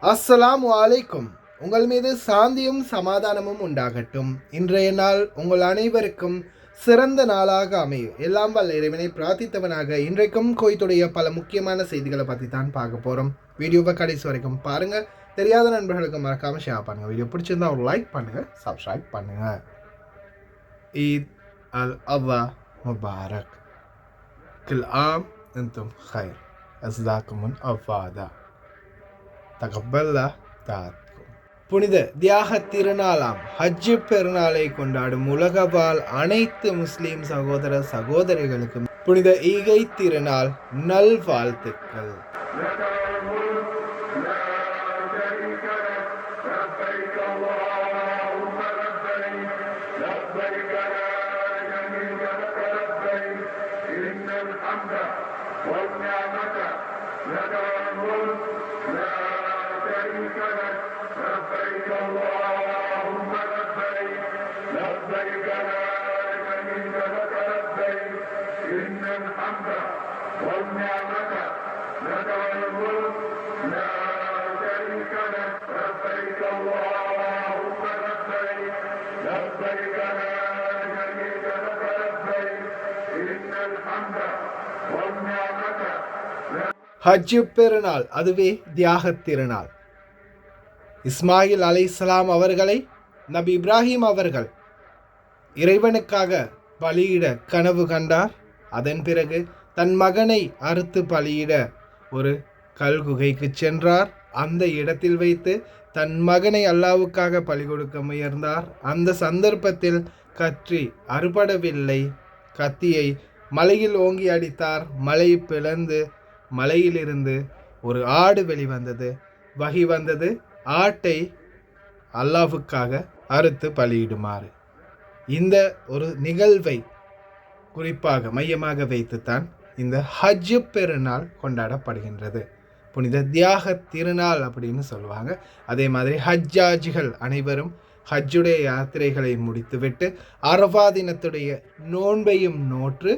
அஸ்ஸலாமு அலைக்கும். உங்கள் மீது சாந்தியும் சமாதானமும் உண்டாகட்டும். இன்றைய நாள் உங்கள் அனைவருக்கும் சிறந்த நாளாக அமையும். எல்லாம் வல்ல இறைவனை பிரார்த்தித்தவனாக இன்றைக்கும் கோயத்துடைய பல முக்கியமான செய்திகளை பற்றி தான் பார்க்க போகிறோம். வீடியோவை கடைசி வரைக்கும் பாருங்கள். தெரியாத நண்பர்களுக்கு மறக்காமல் ஷேர் பண்ணுங்கள். வீடியோ பிடிச்சிருந்தா ஒரு லைக் பண்ணுங்கள், சப்ஸ்கிரைப் பண்ணுங்கள். ஈத் அல் அவ்வா முபாரக். கில் ஆம் அன்தும் ஹைர். அஸ்தாக்குமுன் அவ்வாதா. தகப்பல்லா தாத்கும். புனித தியாக திருநாளாம் ஹஜ்ஜு பெருநாளை கொண்டாடும் உலகவாழ் அனைத்து முஸ்லீம் சகோதர சகோதரிகளுக்கும் புனித ஈகை திருநாள் நல்வாழ்த்துக்கள். ஹஜ்ஜு பெருநாள், அதுவே தியாக திருநாள். இஸ்மாயில் அலைஹிஸ்ஸலாம் அவர்களை நபி இப்ராஹிம் அவர்கள் இறைவனுக்காக பலியிட கனவு கண்டார். அதன் பிறகு தன் மகனை அறுத்து பலியிட ஒரு கல்குகைக்கு சென்றார். அந்த இடத்தில் வைத்து தன் மகனை அல்லாவுக்காக பலி கொடுக்க முயன்றார். அந்த சந்தர்ப்பத்தில் கத்தி அறுபடவில்லை. கத்தியை மலையில் ஓங்கி அடித்தார். மலை பிளந்து மலையிலிருந்து ஒரு ஆடு வெளிவந்தது. வகி வந்தது, ஆட்டை அல்லாஹ்வுக்காக அறுத்து பலியிடுமாறு. இந்த ஒரு நிகழ்வை குறிப்பாக மையமாக வைத்துத்தான் இந்த ஹஜ்ஜு பெருநாள் கொண்டாடப்படுகின்றது. புனித தியாக திருநாள் அப்படின்னு சொல்லுவாங்க. அதே மாதிரி ஹஜ்ஜாஜிகள் அனைவரும் ஹஜ்ஜுடைய யாத்திரைகளை முடித்துவிட்டு அரஃபா தினத்துடைய நோன்பையும் நோற்று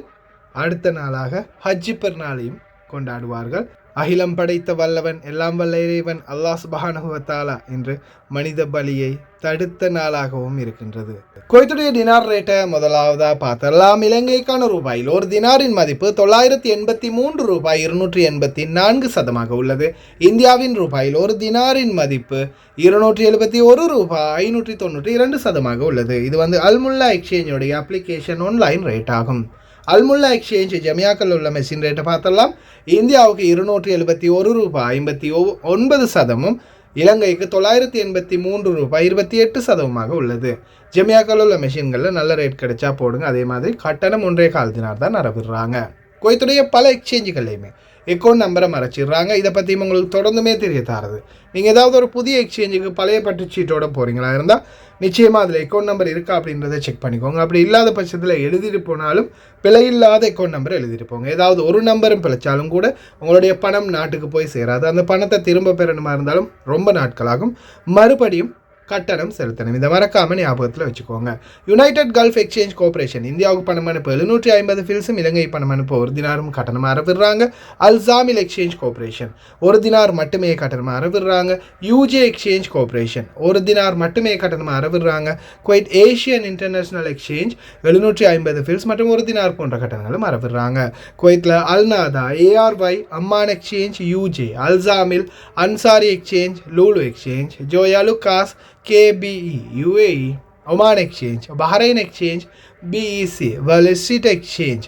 அடுத்த நாளாக ஹஜ்ஜு பெருநாளையும் கொண்டாடுவார்கள். அகிலம் படைத்த வல்லவன், எல்லாம் வல்ல இறைவன் அல்லாஹ் சுப்ஹானஹு வ தஆலா என்று மனித பலியை தடுத்த நாளாகவும் இருக்கின்றது. குவைத்துடைய டினார் ரேட்டை முதலாவதாக பார்த்தரலாம். இலங்கைக்கான ரூபாயில் ஒரு தினாரின் மதிப்பு 983 ரூபாய் 284 சதமாக உள்ளது. இந்தியாவின் ரூபாயில் ஒரு தினாரின் மதிப்பு 271 ரூபாய் 592 சதமாக உள்ளது. இது அல்முல்லா எக்ஸ்சேஞ்சுடைய அப்ளிகேஷன் ஆன்லைன் ரேட் ஆகும். அல்முல்லா எக்ஸ்சேஞ்ச் ஜமியாக்கள் உள்ள மெஷின் ரேட்டை பார்த்தலாம். இந்தியாவுக்கு 271 ரூபாய் 59 சதமும், இலங்கைக்கு 983 ரூபாய் 28 சதமாக உள்ளது. ஜமியாக்கள் உள்ள மெஷின்களில் நல்ல ரேட் கிடைச்சா போடுங்க. அதே மாதிரி கட்டணம் 1.25 தினார் தான் அறவிடுறாங்க. குவைத்துடைய பல எக்ஸ்சேஞ்சுகள்லையுமே அக்கௌண்ட் நம்பரை மறைச்சிடுறாங்க. இதை பற்றி உங்களுக்கு தொடர்ந்துமே தெரிய தரது. நீங்கள் ஏதாவது ஒரு புதிய எக்ஸ்சேஞ்சுக்கு பழைய பட்டுச்சீட்டோட போகிறீங்களா இருந்தால் நிச்சயமாக அதில் அக்கௌண்ட் நம்பர் இருக்கா அப்படின்றத செக் பண்ணிக்கோங்க. அப்படி இல்லாத பட்சத்தில் எழுதிட்டு போனாலும் பிழை இல்லாத அக்கௌண்ட் நம்பர் எழுதிட்டு போங்க. ஏதாவது ஒரு நம்பரும் பிழைச்சாலும் கூட உங்களுடைய பணம் நாட்டுக்கு போய் சேராது. அந்த பணத்தை திரும்ப பெறணுமா இருந்தாலும் ரொம்ப நாட்களாகும். மறுபடியும் கட்டணம் செலுத்தணும். இதை மறக்காமல் ஞாபகத்தில் வச்சுக்கோங்க. யுனைடெட் கல்ஃப் எக்ஸ்சேஞ்ச் கோஆபரேஷன் இந்தியாவுக்கு பணம் அனுப்ப 750 ஃபில்ஸும், இலங்கை பணம் அனுப்ப ஒரு தினாரும் கட்டணம் அறவிடுறாங்க. அல்சாமில் எக்ஸ்சேஞ்ச் கோஆபரேஷன் ஒரு தினார் மட்டுமே கட்டணம் அறவிடுறாங்க. யூஜே எக்ஸ்சேஞ்ச் கோஆபரேஷன் ஒரு தினார் மட்டுமே கட்டணம் அறவிடுறாங்க. Kuwait Asian international exchange 750 fils மற்றும் ஒரு தினார் போன்ற கட்டணங்களும் அறவிடுறாங்க. குவைத்தில் அல்நாதா, ஏஆர்ஒய், அம்மான் எக்ஸ்சேஞ்ச், யூஜே, அல்சாமில் Ansari exchange, Lulu exchange, Joyalukkas, KBE, UAE, Oman exchange, Bahrain exchange, BEC, world street exchange,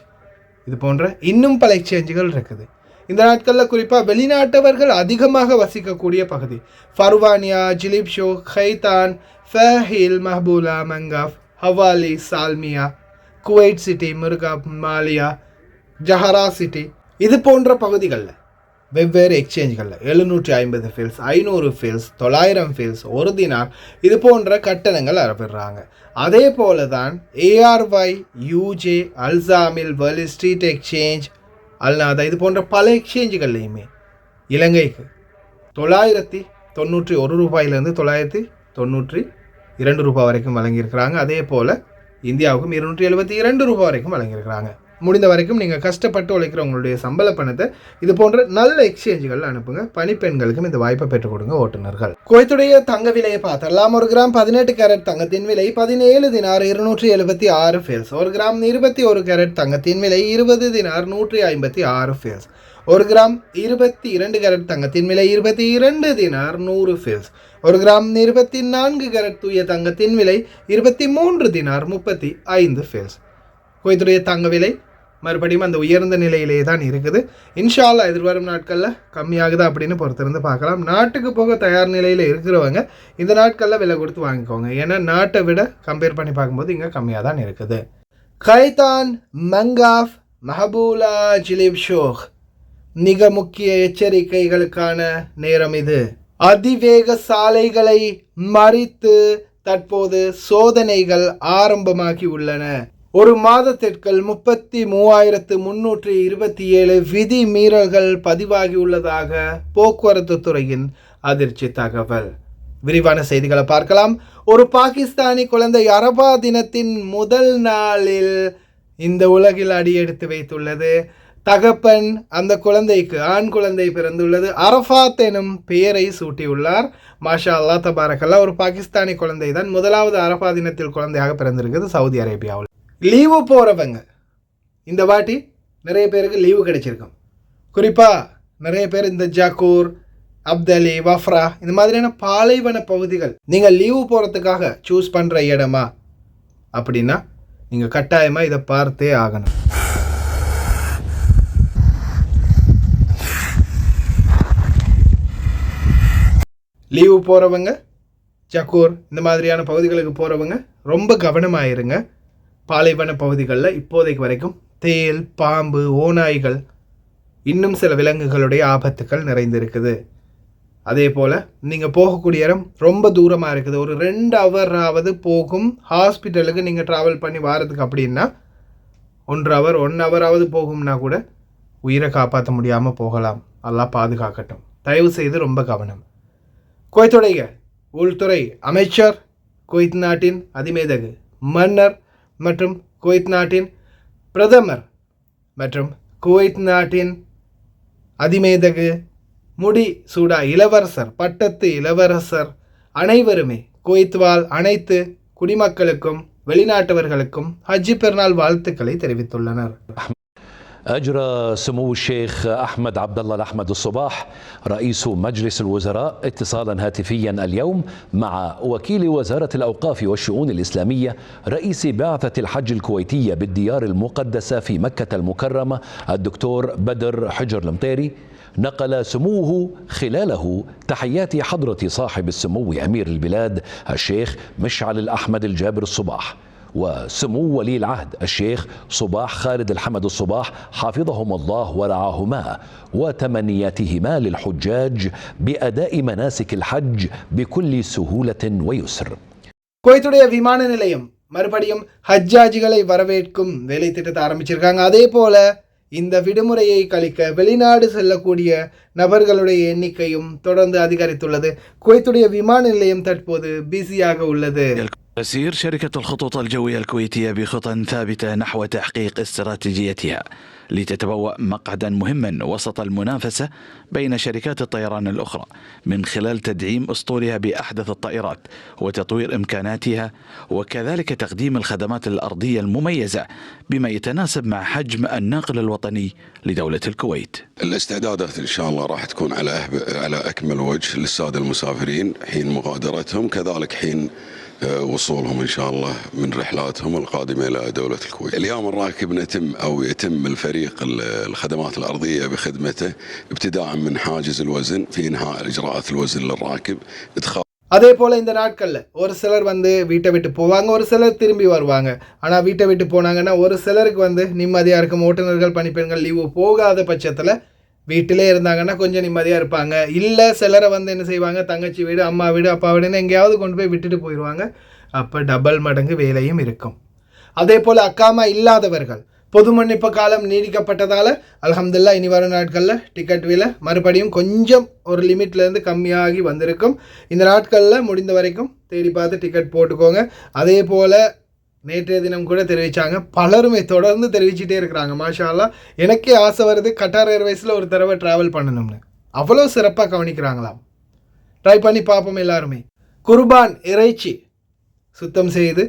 இது போன்ற இன்னும் பல எக்ஸ்சேஞ்சுகள் இருக்குது. இந்த நாட்களில் குறிப்பாக வெளிநாட்டவர்கள் அதிகமாக வசிக்கக்கூடிய பகுதி ஃபர்வானியா, ஜிலிப்ஷோ, Khaitan, Fahaheel, Mahboula, Mangaf, Hawalli, Salmiya, Kuwait city, Mirqab, மாலியா, ஜஹரா சிட்டி, இது போன்ற பகுதிகளில் வெவ்வேறு எக்ஸ்சேஞ்சுகளில் 750 ஃபில்ஸ், 500 ஃபில்ஸ், 900 ஃபில்ஸ், ஒரு தினார், இது போன்ற கட்டணங்கள் அறவிடுறாங்க. அதே போல தான் ஏஆர்ஒய், யூஜே, அல்சாமில், வேர்ல்ட் ஸ்ட்ரீட் எக்ஸ்சேஞ்ச், அல்நாதா, இது போன்ற பல எக்ஸ்சேஞ்சுகள்லையுமே இலங்கைக்கு 991 ரூபாயிலிருந்து 992 ரூபாய் வரைக்கும் வழங்கியிருக்கிறாங்க. அதே போல் இந்தியாவுக்கும் 272 ரூபாய் வரைக்கும் வழங்கியிருக்கிறாங்க. முடிந்த வரைக்கும் நீங்கள் கஷ்டப்பட்டு உழைக்கிற உங்களுடைய சம்பள பணத்தை இது போன்ற நல்ல எக்ஸ்சேஞ்சுகள் அனுப்புங்க. பணிப்பெண்களுக்கும் இந்த வாய்ப்பை பெற்றுக் கொடுங்க ஓட்டுநர்கள். குவைத்துடைய தங்க விலையை பார்த்தரலாம். 1 கிராம் 18 கேரட் தங்கத்தின் விலை 17 தினார் 276 ஃபேல்ஸ். 1 கிராம் 21 கேரட் தங்கத்தின் விலை 20 தினார் 156 ஃபேல்ஸ். 1 கிராம் 22 கேரட் தங்கத்தின் விலை 22 தினார் 100 ஃபேல்ஸ். 1 கிராம் 24 கேரட் தூய தங்கத்தின் விலை 23 தினார் 35 ஃபேல்ஸ். குவைத்துடைய தங்க விலை மறுபடியும் அந்த உயர்ந்த நிலையிலேயே தான் இருக்குது. இன்ஷா அல்லாஹ் எதிர்வரும் நாட்களில் கம்மியாகுதா அப்படின்னு பொறுத்திருந்து பார்க்கலாம். நாட்டுக்கு போக தயார் நிலையில் இருக்கிறவங்க இந்த நாட்களில் விலை கொடுத்து வாங்கிக்கோங்க. ஏன்னா நாட்டை விட கம்பேர் பண்ணி பார்க்கும்போது இங்கே கம்மியாக தான் இருக்குது. கைதான் மங்காஃப் மஹபூலா ஜிலிப் ஷோக் மிக முக்கிய எச்சரிக்கைகளுக்கான நேரம் இது. அதிவேக சாலைகளை மறித்து தற்போது சோதனைகள் ஆரம்பமாகி உள்ளன. ஒரு மாதத்திற்குள் 33,327 விதி மீறல்கள் பதிவாகியுள்ளதாக போக்குவரத்து துறையின் அதிர்ச்சி தகவல். விரிவான செய்திகளை பார்க்கலாம். ஒரு பாகிஸ்தானி குழந்தை அரபா தினத்தின் முதல் நாளில் இந்த உலகில் அடியெடுத்து வைத்துள்ளது. தகப்பன் அந்த குழந்தைக்கு ஆண் குழந்தை பிறந்துள்ளது. அரஃபாத் எனும் பெயரை சூட்டியுள்ளார். மாஷா அல்லா தபாரக்கல்லா. ஒரு பாகிஸ்தானி குழந்தை தான் முதலாவது அரஃபா தினத்தில் குழந்தையாக பிறந்திருக்குது சவுதி அரேபியாவில். லீவு போகிறவங்க இந்த வாட்டி நிறைய பேருக்கு லீவு கிடைச்சிருக்கும். குறிப்பாக நிறைய பேர் இந்த ஜாக்கூர், அப்தலி, வஃப்ரா இந்த மாதிரியான பாலைவன பகுதிகள் நீங்கள் லீவு போகிறதுக்காக சூஸ் பண்ணுற இடமா அப்படின்னா நீங்கள் கட்டாயமாக இதை பார்த்தே ஆகணும். லீவு போகிறவங்க ஜக்கூர் இந்த மாதிரியான பகுதிகளுக்கு போகிறவங்க ரொம்ப கவனமாக இருங்க. பாலைவன பகுதிகளில் இப்போதைக்கு வரைக்கும் தேல், பாம்பு, ஓநாய்கள் இன்னும் சில விலங்குகளுடைய ஆபத்துக்கள் நிறைந்திருக்குது. அதே போல் நீங்கள் போகக்கூடிய இடம் ரொம்ப தூரமாக இருக்குது. ஒரு 2 ஹவராவது போகும். ஹாஸ்பிட்டலுக்கு நீங்கள் ட்ராவல் பண்ணி வாரதுக்கு அப்படின்னா 1 ஹவராவது போகும்னா கூட உயிரை காப்பாற்ற முடியாமல் போகலாம். அல்லாஹ் பாதுகாக்கட்டும். தயவு செய்து ரொம்ப கவனம். குவைத்துடைய உள்துறை அமைச்சர், குவைத் நாட்டின் அதிமேதகு மன்னர் மற்றும் குவைத் நாட்டின் பிரதமர் மற்றும் குவைத் நாட்டின் அதிமேதகு முடி சூடா இளவரசர், பட்டத்து இளவரசர் அனைவருமே குவைத் வாழ் அனைத்து குடிமக்களுக்கும் வெளிநாட்டவர்களுக்கும் ஹஜ் பெருநாள் வாழ்த்துக்களை தெரிவித்துள்ளனர். أجرى سمو الشيخ أحمد عبد الله الأحمد الصباح رئيس مجلس الوزراء اتصالا هاتفيا اليوم مع وكيل وزارة الأوقاف والشؤون الإسلامية رئيس بعثة الحج الكويتية بالديار المقدسة في مكة المكرمة الدكتور بدر حجر المطيري. نقل سموه خلاله تحيات حضرة صاحب السمو أمير البلاد الشيخ مشعل الأحمد الجابر الصباح وسمو ولي العهد الشيخ صباح خالد الحمد الصباح حفظهم الله ورعاهما وتمنياتهما للحجاج بأداء مناسك الحج بكل سهولة ويسر. குவைத்துடைய விமான நிலையம் மறுபடியும் ஹஜ்ஜாஜிகளை வரவேற்கும் வேலை திட்டத்தை ஆரம்பிச்சிருக்காங்க. அதே போல இந்த விடுமுறையை கழிக்க வெளிநாடு செல்லக்கூடிய நபர்களுடைய எண்ணிக்கையும் தொடர்ந்து அதிகரித்துள்ளது. குவைத்துடைய விமான நிலையம் தற்போது பிஸியாக உள்ளது. تسير شركة الخطوط الجوية الكويتية بخطى ثابتة نحو تحقيق استراتيجيتها لتتبوأ مقعدا مهما وسط المنافسة بين شركات الطيران الأخرى من خلال تدعيم أسطولها بأحدث الطائرات وتطوير إمكاناتها وكذلك تقديم الخدمات الأرضية المميزة بما يتناسب مع حجم الناقل الوطني لدولة الكويت. الاستعدادات إن شاء الله راح تكون على أكمل وجه للسادة المسافرين حين مغادرتهم كذلك حين وصولهم إن شاء الله من رحلاتهم القادمة إلى دولة الكويت. اليوم الراكب يتم الفريق الخدمات الأرضية بخدمته ابتداء من حاجز الوزن في إنهاء إجراءات الوزن للراكب. அதே போல் இந்த நாட்களில் ஒரு சிலர் வீட்டை விட்டு போவாங்க, ஒரு சிலர் திரும்பி வருவாங்க. ஆனால் வீட்டை விட்டு போனாங்கன்னா ஒரு சிலருக்கு நிம்மதியாக இருக்கும். ஓட்டுநர்கள், பணிப்பெண்கள் லீவு போகாத பட்சத்தில் வீட்டிலே இருந்தாங்கன்னா கொஞ்சம் நிம்மதியாக இருப்பாங்க. இல்லை சிலரை என்ன செய்வாங்க, தங்கச்சி வீடு, அம்மா வீடு, அப்பா வீடுன்னு எங்கேயாவது கொண்டு போய் விட்டுட்டு போயிடுவாங்க. அப்போ டபுள் மடங்கு வேலையும் இருக்கும். அதே போல் அக்காமா இல்லாதவர்கள் பொது மன்னிப்பு காலம் நீடிக்கப்பட்டதால் அல்ஹம்துலில்லாஹ் இனி வரும் நாட்களில் டிக்கெட் விலை மறுபடியும் கொஞ்சம் ஒரு லிமிட்லேருந்து கம்மியாகி வந்திருக்கும். இந்த நாட்களில் முடிந்த வரைக்கும் தேடி பார்த்து டிக்கெட் போட்டுக்கோங்க. அதே போல் நேற்றைய தினம் கூட தெரிவித்தாங்க. பலருமே தொடர்ந்து தெரிவிச்சிட்டே இருக்கிறாங்க. மாஷா அல்லாஹ், எனக்கே ஆசை வருது கட்டார் ஏர்வேஸில் ஒரு தடவை ட்ராவல் பண்ணணும்னு. அவ்வளோ சிறப்பாக கவனிக்கிறாங்களாம். ட்ரை பண்ணி பார்ப்போம் எல்லாருமே. குர்பான் இறைச்சி சுத்தம் செய்து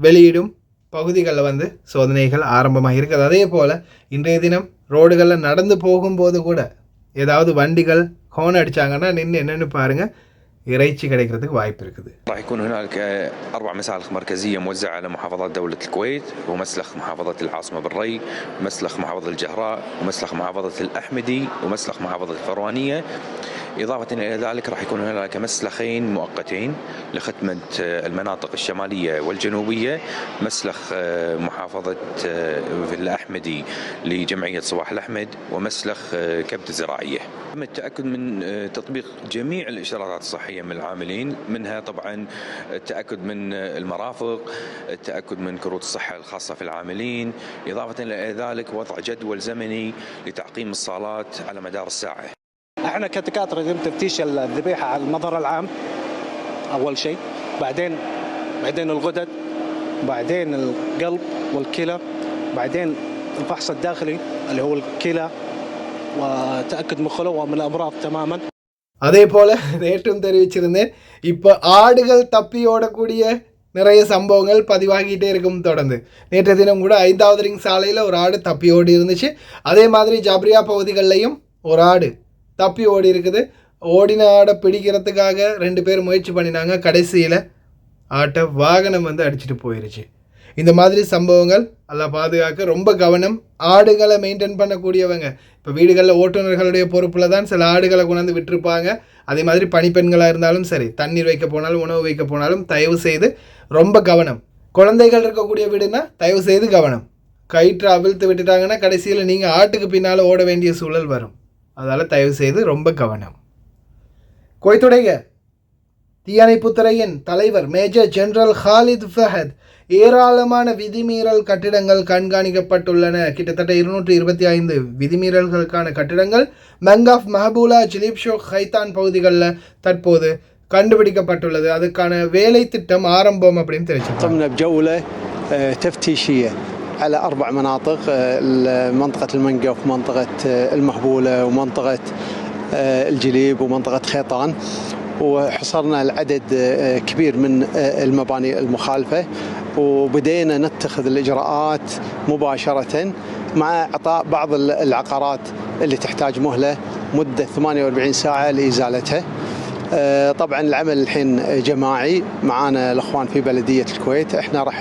வெளியிடும் பகுதிகளில் சோதனைகள் ஆரம்பமாக இருக்குது. அதே போல் இன்றைய தினம் ரோடுகளில் நடந்து போகும்போது கூட ஏதாவது வண்டிகள் ஹோன் அடித்தாங்கன்னா நின்று என்னென்னு பாருங்கள், இறைச்சி கிடைக்கிறதுக்கு வாய்ப்பு இருக்குது. راح يكون هنالك 4 مسالخ مركزية موزعة على محافظات دولة الكويت، ومسلخ محافظة العاصمة بالري، ومسلخ محافظة الجهراء، ومسلخ محافظة الأحمدي، ومسلخ محافظة الفروانية. إضافة إلى ذلك راح يكون هناك مسلخين مؤقتين لخدمة المناطق الشمالية والجنوبية، مسلخ محافظة الأحمدي لجمعية صباح الأحمد، ومسلخ كبد زراعية. تم التأكد من تطبيق جميع الإشارات الصحية من العاملين، منها طبعا التأكد من المرافق، التأكد من كروت الصحة الخاصة في العاملين، إضافة إلى ذلك وضع جدول زمني لتعقيم الصالات على مدار الساعة. احنا كدكاتره يتم تفتيش الذبيحه على المظهر العام اول شيء، بعدين الغدد، بعدين القلب والكلى، بعدين الفحص الداخلي اللي هو الكلى وتاكد من خلوه من الامراض تماما. அதே போல் நேற்றும் தெரிவிச்சிருந்தேன், இப்போ ஆடுகள் தப்பி ஓடக்கூடிய நிறைய சம்பவங்கள் பதிவாகிட்டே இருக்கும். தொடர்ந்து நேற்று தினம் கூட 5வது ரிங் சாலையில் ஒரு ஆடு தப்பி ஓடி இருந்துச்சு. அதே மாதிரி ஜப்ரியா பகுதிகளிலையும் ஒரு ஆடு தப்பி ஓடி இருக்குது. ஓடின ஆடை பிடிக்கிறதுக்காக 2 பேர் முயற்சி பண்ணினாங்க. கடைசியில் ஆட்டை வாகனம் அடிச்சுட்டு போயிடுச்சு. இந்த மாதிரி சம்பவங்கள் எல்லாம் பாதுகாக்க ரொம்ப கவனம். ஆடுகளை மெயின்டைன் பண்ணக்கூடியவங்க, இப்போ வீடுகளில் ஓட்டுநர்களுடைய பொறுப்பில் தான் சில ஆடுகளை கொண்டாந்து விட்டுருப்பாங்க. அதே மாதிரி பணிப்பெண்களாக இருந்தாலும் சரி, தண்ணீர் வைக்க போனாலும் உணவு வைக்க போனாலும் தயவு செய்து ரொம்ப கவனம். குழந்தைகள் இருக்கக்கூடிய வீடுனா தயவு செய்து கவனம். கயிற்று அவிழ்த்து விட்டுட்டாங்கன்னா கடைசியில் நீங்கள் ஆட்டுக்கு பின்னால் ஓட வேண்டிய சூழல் வரும். அதால் தயவு செய்து ரொம்ப கவனம். குவைத்துடைய தீயணைப்புத்துறையின் தலைவர் மேஜர் ஜெனரல் ஹாலித் ஃபஹத், ஏராளமான விதிமீறல் கட்டிடங்கள் கண்காணிக்கப்பட்டுள்ளன. கிட்டத்தட்ட 225 விதிமீறல்களுக்கான கட்டிடங்கள் மங்காஃப், மஹபூலா, ஜிலீப் ஷோக், ஹைத்தான் பகுதிகளில் தற்போது கண்டுபிடிக்கப்பட்டுள்ளது. அதுக்கான வேலை திட்டம் ஆரம்பம் அப்படின்னு தெரிவிச்சிருக்காங்க. على 4 مناطق، منطقة المنقف، منطقة المهبولة، ومنطقة الجليب، ومنطقة خيطان. وحصرنا العدد كبير من المباني المخالفة، وبدينا نتخذ الإجراءات مباشرة مع إعطاء بعض العقارات اللي تحتاج مهلة مدة 48 ساعة لإزالتها. طبعا العمل الحين جماعي معانا الاخوان في بلديه الكويت. احنا راح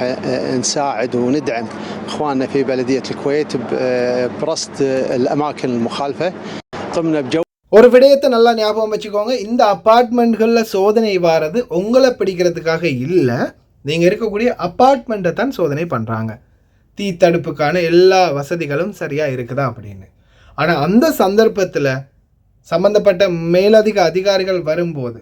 نساعد وندعم اخواننا في بلديه الكويت برصد الاماكن المخالفه. قمنا ஒரு விடயத்தை நல்லா ஞாபகம் வச்சுக்கோங்க. இந்த அப்பார்ட்மெண்ட்களில் சோதனை வாரது உங்களை பிடிக்கிறதுக்காக இல்லை, நீங்கள் இருக்கக்கூடிய அப்பார்ட்மெண்ட்டை தான் சோதனை பண்ணுறாங்க. தீ தடுப்புக்கான எல்லா வசதிகளும் சரியாக இருக்குதா அப்படின்னு. ஆனால் அந்த சந்தர்ப்பத்தில் சம்பந்தப்பட்ட மேலதிக அதிகாரிகள் வரும்போது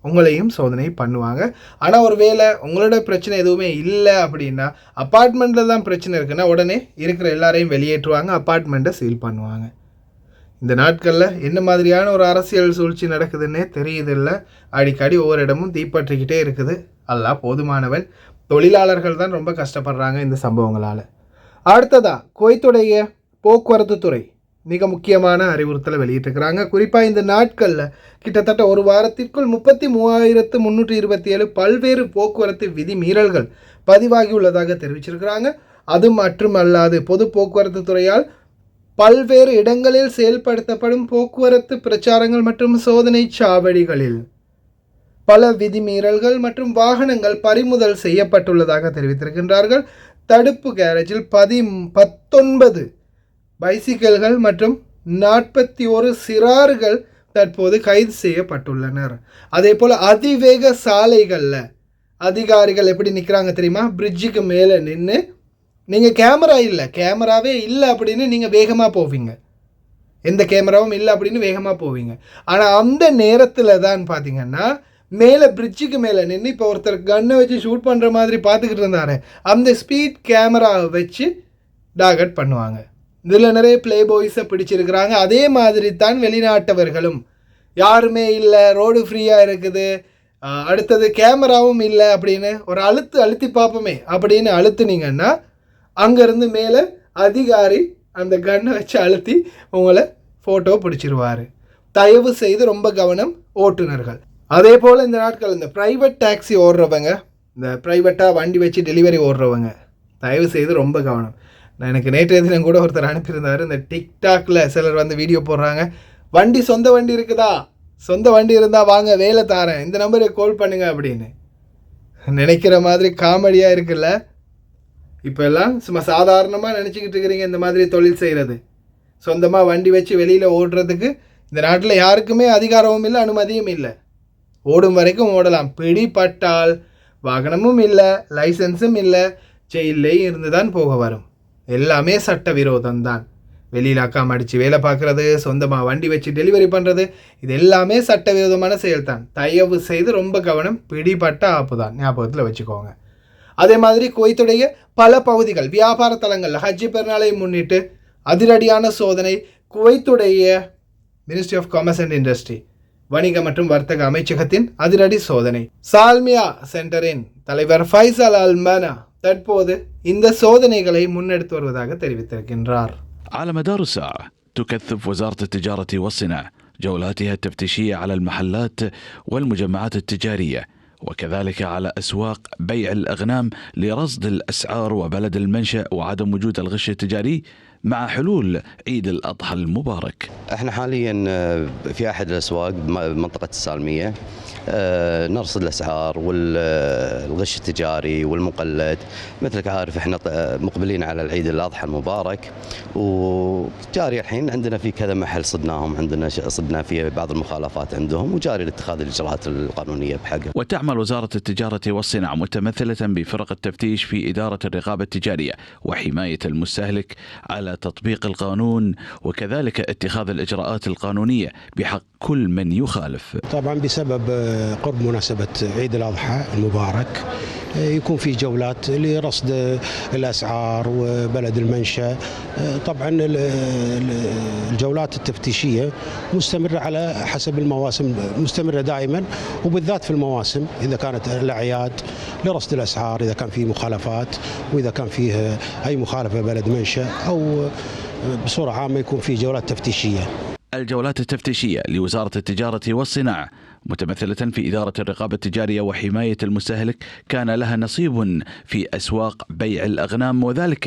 உங்களையும் சோதனை பண்ணுவாங்க. ஆனால் ஒரு வேளை உங்களோட பிரச்சனை எதுவுமே இல்லை அப்படின்னா, அப்பார்ட்மெண்ட்டில் தான் பிரச்சனை இருக்குன்னா உடனே இருக்கிற எல்லாரையும் வெளியேற்றுவாங்க, அப்பார்ட்மெண்ட்டை சீல் பண்ணுவாங்க. இந்த நாட்களில் என்ன மாதிரியான ஒரு அரசியல் சூழ்ச்சி நடக்குதுன்னே தெரியுதில்லை. அடிக்கடி ஒவ்வொரு இடமும் தீப்பற்றிக்கிட்டே இருக்குது. அல்லாஹ் போதுமானவன். தொழிலாளர்கள் தான் ரொம்ப கஷ்டப்படுறாங்க இந்த சம்பவங்களால். அடுத்ததாக குவைத்துடைய போக்குவரத்து துறை மிக முக்கியமான அறிவுறுத்தலை வெளியிட்டிருக்கிறாங்க. குறிப்பாக இந்த நாட்களில் கிட்டத்தட்ட ஒரு வாரத்திற்குள் 33,327 பல்வேறு போக்குவரத்து விதி மீறல்கள் பதிவாகியுள்ளதாக தெரிவிச்சிருக்கிறாங்க. அது மட்டுமல்லாது பொது போக்குவரத்து துறையால் பல்வேறு இடங்களில் செயல்படுத்தப்படும் போக்குவரத்து பிரச்சாரங்கள் மற்றும் சோதனை சாவடிகளில் பல விதிமீறல்கள் மற்றும் வாகனங்கள் பறிமுதல் செய்யப்பட்டுள்ளதாக தெரிவித்திருக்கின்றார்கள். தடுப்பு கேரேஜில் 19 பைசிக்கிள்கள் மற்றும் 41 சிறார்கள் தற்போது கைது செய்யப்பட்டுள்ளனர். அதே போல் அதிவேக சாலைகளில் அதிகாரிகள் எப்படி நிற்கிறாங்க தெரியுமா? பிரிட்ஜுக்கு மேலே நின்று நீங்கள் கேமராவே இல்லை அப்படின்னு நீங்கள் வேகமாக போவீங்க, எந்த கேமராவும் இல்லை அப்படின்னு வேகமாக போவீங்க. ஆனால் அந்த நேரத்தில் தான் பார்த்தீங்கன்னா மேலே பிரிட்ஜுக்கு மேலே நின்று இப்போ ஒருத்தர் கன்னை வச்சு ஷூட் பண்ணுற மாதிரி பார்த்துக்கிட்டு இருந்தாரு, அந்த ஸ்பீட் கேமராவை வச்சு டார்கெட் பண்ணுவாங்க. இதில் நிறைய ப்ளே பாய்ஸை பிடிச்சிருக்கிறாங்க. அதே மாதிரி தான் வெளிநாட்டவர்களும் யாருமே இல்லை, ரோடு ஃப்ரீயாக இருக்குது, அடுத்தது கேமராவும் இல்லை அப்படின்னு ஒரு அழுத்தி பார்ப்போமே அப்படின்னு அழுத்துனீங்கன்னா அங்கேருந்து மேலே அதிகாரி அந்த கன்னை வச்சு அழுத்தி உங்களை ஃபோட்டோ பிடிச்சிருவார். தயவு செய்து ரொம்ப கவனம் ஓட்டுநர்கள். அதே போல் இந்த நாட்கள் இந்த ப்ரைவேட் டாக்ஸி ஓடுறவங்க, இந்த ப்ரைவேட்டாக வண்டி வச்சு டெலிவரி ஓடுறவங்க தயவு செய்து ரொம்ப கவனம். எனக்கு நேற்றைய தினம் கூட ஒருத்தர் அனுப்பியிருந்தார். இந்த டிக்டாக்ல சிலர் வந்து வீடியோ போடுறாங்க, வண்டி சொந்த வண்டி இருக்குதா, சொந்த வண்டி இருந்தால் வாங்க வேலை தாரேன், இந்த நம்பருக்கு கால் பண்ணுங்க அப்படின்னு. நினைக்கிற மாதிரி காமெடியாக இருக்குல்ல. இப்போ எல்லாம் சும்மா சாதாரணமாக நினச்சிக்கிட்டு இருக்கிறீங்க இந்த மாதிரி தொழில் செய்கிறது. சொந்தமாக வண்டி வச்சு வெளியில் ஓடுறதுக்கு இந்த நாட்டில் யாருக்குமே அதிகாரமும் இல்லை, அனுமதியும் இல்லை. ஓடும் வரைக்கும் ஓடலாம். பிடிப்பட்டால் வாகனமும் இல்லை, லைசன்ஸும் இல்லை, ஜெயிலையும் இருந்து தான் போக வரும். எல்லாமே சட்ட விரோதம்தான். வெளியில் அக்காம அடித்து வேலை பார்க்குறது, சொந்தமாக வண்டி வச்சு டெலிவரி பண்ணுறது, இது எல்லாமே சட்டவிரோதமான செயல்தான். தயவு செய்து ரொம்ப கவனம். பிடிபட்ட ஆப்பு தான், ஞாபகத்தில் வச்சுக்கோங்க. அதே மாதிரி குவைத்துடைய பல பகுதிகள் வியாபார தலங்களில் ஹஜ்ஜி பெருநாளை முன்னிட்டு அதிரடியான சோதனை. குவைத்துடைய ministry of commerce and industry, வணிக மற்றும் வர்த்தக அமைச்சகத்தின் அதிரடி சோதனை. சால்மியா சென்டரின் தலைவர் ஃபைசல் அல்மானா தற்போது இந்த சோதனைகளை முன்னெடுத்து வருவதாக தெரிவித்திருக்கின்றார். على مدار الساعة تكثف وزارة التجارة والصناعة جولاتها التفتيشية على المحلات والمجمعات التجارية وكذلك على أسواق بيع الأغنام لرصد الأسعار وبلد المنشأ وعدم وجود الغش التجاري مع حلول عيد الأضحى المبارك. احنا حاليا في أحد الأسواق بمنطقة السالمية نرصد الأسعار والغش التجاري والمقلد. مثلك عارف احنا مقبلين على العيد الأضحى المبارك، وجاري الحين عندنا في كذا محل صدناهم، عندنا صدنا فيه بعض المخالفات عندهم، وجاري لاتخاذ الإجراءات القانونية بحقه. وتعمل وزارة التجارة والصناعة متمثلة بفرق التفتيش في إدارة الرقابة التجارية وحماية المستهلك على تطبيق القانون وكذلك اتخاذ الإجراءات القانونية بحق كل من يخالف. طبعا بسبب قرب مناسبة عيد الأضحى المبارك يكون في جولات لرصد الأسعار وبلد المنشأ. طبعا الجولات التفتيشية مستمرة على حسب المواسم، مستمرة دائما وبالذات في المواسم إذا كانت الأعياد، لرصد الأسعار إذا كان في مخالفات، وإذا كان فيه أي مخالفة بلد منشأ أو بصورة عامة يكون في جولات تفتيشية. الجولات التفتيشية لوزارة التجارة والصناعة متمثلة في إدارة الرقابة التجارية وحماية المستهلك كان لها نصيب في أسواق بيع الأغنام وذلك.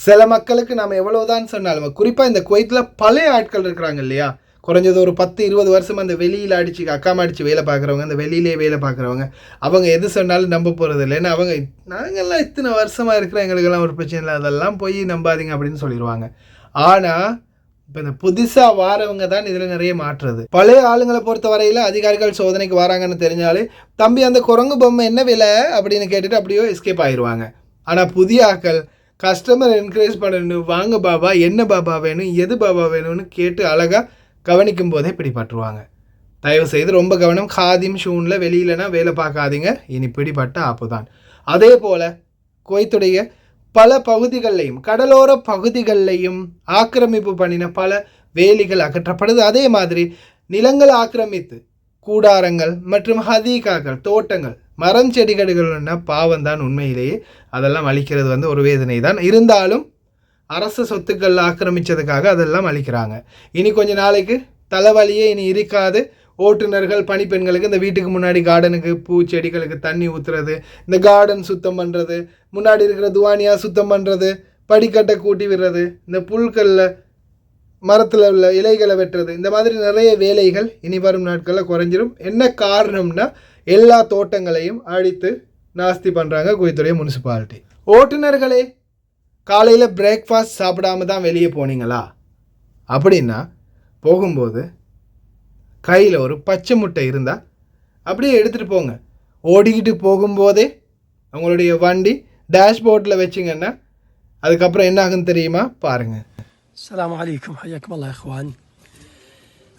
சில மக்களுக்கு நாம் எவ்வளவுதான் சொன்னாலும், குறிப்பாக இந்த குவைத்தில் பழைய ஆட்கள் இருக்கிறாங்க இல்லையா, குறைஞ்சது ஒரு 10-20 வருஷம் அந்த வெளியில் அடித்து அக்காம அடித்து வேலை பார்க்குறவங்க, அந்த வெளியிலே வேலை பார்க்குறவங்க, அவங்க எது சொன்னாலும் நம்ப போகிறது இல்லை. ஏன்னா அவங்க நாங்கள்லாம் இத்தனை வருஷமாக இருக்கிற எங்களுக்கெல்லாம் ஒரு பிரச்சனை இல்லை, அதெல்லாம் போய் நம்பாதீங்க அப்படின்னு சொல்லிடுவாங்க. ஆனால் இப்போ இந்த புதுசாக வாரவங்க தான் இதில் நிறைய மாற்றுறது. பழைய ஆளுங்களை பொறுத்த வரையில் அதிகாரிகள் சோதனைக்கு வராங்கன்னு தெரிஞ்சாலே, தம்பி அந்த குரங்கு பொம்மை என்ன விலை அப்படின்னு கேட்டுட்டு அப்படியே எஸ்கேப் ஆயிடுவாங்க. ஆனால் புதிய ஆட்கள் கஸ்டமர் என்கரேஜ் பண்ணணும், வாங்க பாபா, என்ன பாபா வேணும், எது பாபா வேணும்னு கேட்டு அழகாக கவனிக்கும் போதே பிடிபட்டுருவாங்க. தயவு செய்து ரொம்ப கவனம். காதிம் ஷூனில் வெளியிலனா வேலை பார்க்காதீங்க, இனி பிடிபட்ட ஆப்பு தான். அதே போல் குவைத்துடைய பல பகுதிகளிலையும் கடலோர பகுதிகளிலையும் ஆக்கிரமிப்பு பண்ணின பல வேலிகள் அகற்றப்படுது. அதே மாதிரி நிலங்கள் ஆக்கிரமித்து கூடாரங்கள் மற்றும் ஹதீகாக்கள், தோட்டங்கள், மரம் செடிகள்னா பாவம் தான் உண்மையிலேயே. அதெல்லாம் அழிக்கிறது வந்து ஒரு வேதனை தான். இருந்தாலும் அரசு சொத்துக்கள் ஆக்கிரமித்ததுக்காக அதெல்லாம் அழிக்கிறாங்க. இனி கொஞ்ச நாளைக்கு தலைவலியே இனி இருக்காது. ஓட்டுநர்கள் பணிப்பெண்களுக்கு இந்த வீட்டுக்கு முன்னாடி கார்டனுக்கு பூச்செடிகளுக்கு தண்ணி ஊற்றுறது, இந்த கார்டன் சுத்தம் பண்ணுறது, முன்னாடி இருக்கிற துவானியா சுத்தம் பண்ணுறது, படிக்கட்டை கூட்டி விடுறது, இந்த புல்களில் மரத்தில் உள்ள இலைகளை வெட்டுறது, இந்த மாதிரி நிறைய வேலைகள் இனி வரும் நாட்களில் குறைஞ்சிரும். என்ன காரணம்னா எல்லா தோட்டங்களையும் அழித்து நாஸ்தி பண்ணுறாங்க குவைத்துடைய முனிசிபாலிட்டி. ஓட்டுநர்களே, காலையில் பிரேக்ஃபாஸ்ட் சாப்பிடாம தான் வெளியே போனீங்களா அப்படின்னா, போகும்போது கையில் ஒரு பச்சை முட்டை இருந்தால் அப்படியே எடுத்துகிட்டு போங்க. ஓடிக்கிட்டு போகும்போதே உங்களுடைய வண்டி டேஷ்போர்டில் வச்சிங்கன்னா அதுக்கப்புறம் என்ன ஆகுன்னு தெரியுமா? பாருங்கள். السلام عليكم، حياكم الله يا إخوان.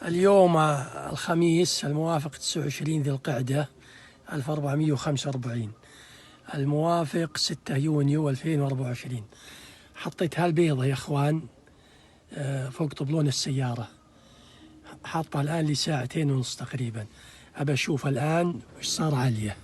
اليوم الخميس الموافق 29 ذي القعدة 1445 الموافق 6 يونيو 2024. حطيت هالبيضة يا إخوان فوق طبلون السيارة، حاطها الآن لي 2.5 ساعة تقريبا. أبى أشوف الآن وش صار عليه.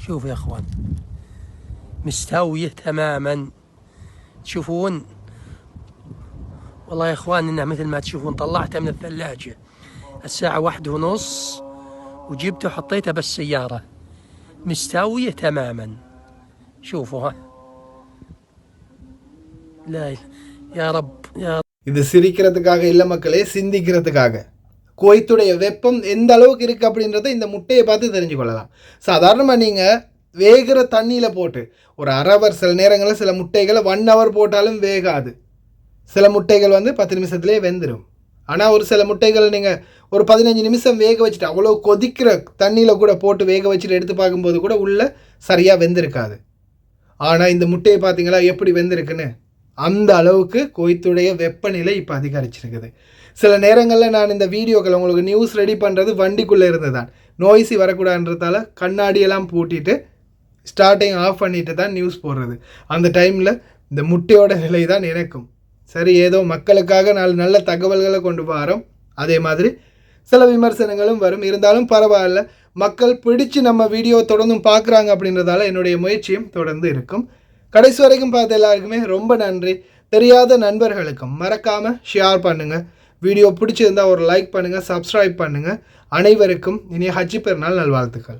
شوفوا يا اخوان مستوية تماما، تشوفون والله يا اخوان انه مثل ما تشوفون طلعته من الثلاجة الساعة 1:30 وجبته وحطيته بالسيارة مستوية تماما. شوفوا ها لا يا رب يا رب. இது சிரிக்கிறதுக்காக இல்லை மக்களே, சிந்திக்கிறதுக்காக. குவைத்துடைய வெப்பம் எந்த அளவுக்கு இருக்குது அப்படின்றத இந்த முட்டையை பார்த்து தெரிஞ்சு கொள்ளலாம். சாதாரணமாக நீங்கள் வேகிற தண்ணியில் போட்டு ஒரு ஹவர், சில நேரங்களில் சில முட்டைகளை 1 hour போட்டாலும் வேகாது. சில முட்டைகள் 10 நிமிஷத்துலேயே வெந்துடும். ஆனால் ஒரு சில முட்டைகள் நீங்கள் ஒரு 15 நிமிஷம் வேக வச்சுட்டு அவ்வளோ கொதிக்கிற தண்ணியில் கூட போட்டு வேக வச்சுட்டு எடுத்து பார்க்கும்போது கூட உள்ளே சரியாக வெந்திருக்காது. ஆனால் இந்த முட்டையை பார்த்தீங்களா எப்படி வெந்திருக்குன்னு? அந்த அளவுக்கு குவைத்துடைய வெப்பநிலை இப்போ அதிகரிச்சிருக்குது. சில நேரங்களில் நான் இந்த வீடியோக்கள் உங்களுக்கு நியூஸ் ரெடி பண்ணுறது வண்டிக்குள்ளே இருந்து தான், நோய்ஸி வரக்கூடாதுன்றதால கண்ணாடியெல்லாம் பூட்டிட்டு ஸ்டார்டிங் ஆஃப் பண்ணிட்டு தான் நியூஸ் போடுறது. அந்த டைமில் இந்த முட்டையோட நிலை தான் எனக்கும். சரி, ஏதோ மக்களுக்காக நல்ல தகவல்களை கொண்டு வரோம். அதே மாதிரி சில விமர்சனங்களும் வரும், இருந்தாலும் பரவாயில்ல. மக்கள் பிடிச்சு நம்ம வீடியோ தொடர்ந்தும் பார்க்குறாங்க அப்படின்றதால என்னுடைய முயற்சியும் தொடர்ந்து இருக்கும். கடைசி வரைக்கும் பார்த்த எல்லாருக்குமே ரொம்ப நன்றி. தெரியாத நண்பர்களுக்கும் மறக்காமல் ஷேர் பண்ணுங்கள். வீடியோ பிடிச்சிருந்தால் ஒரு லைக் பண்ணுங்கள், சப்ஸ்கிரைப் பண்ணுங்கள். அனைவருக்கும் இனிய ஹஜ் பெருநாள் நல்வாழ்த்துக்கள்.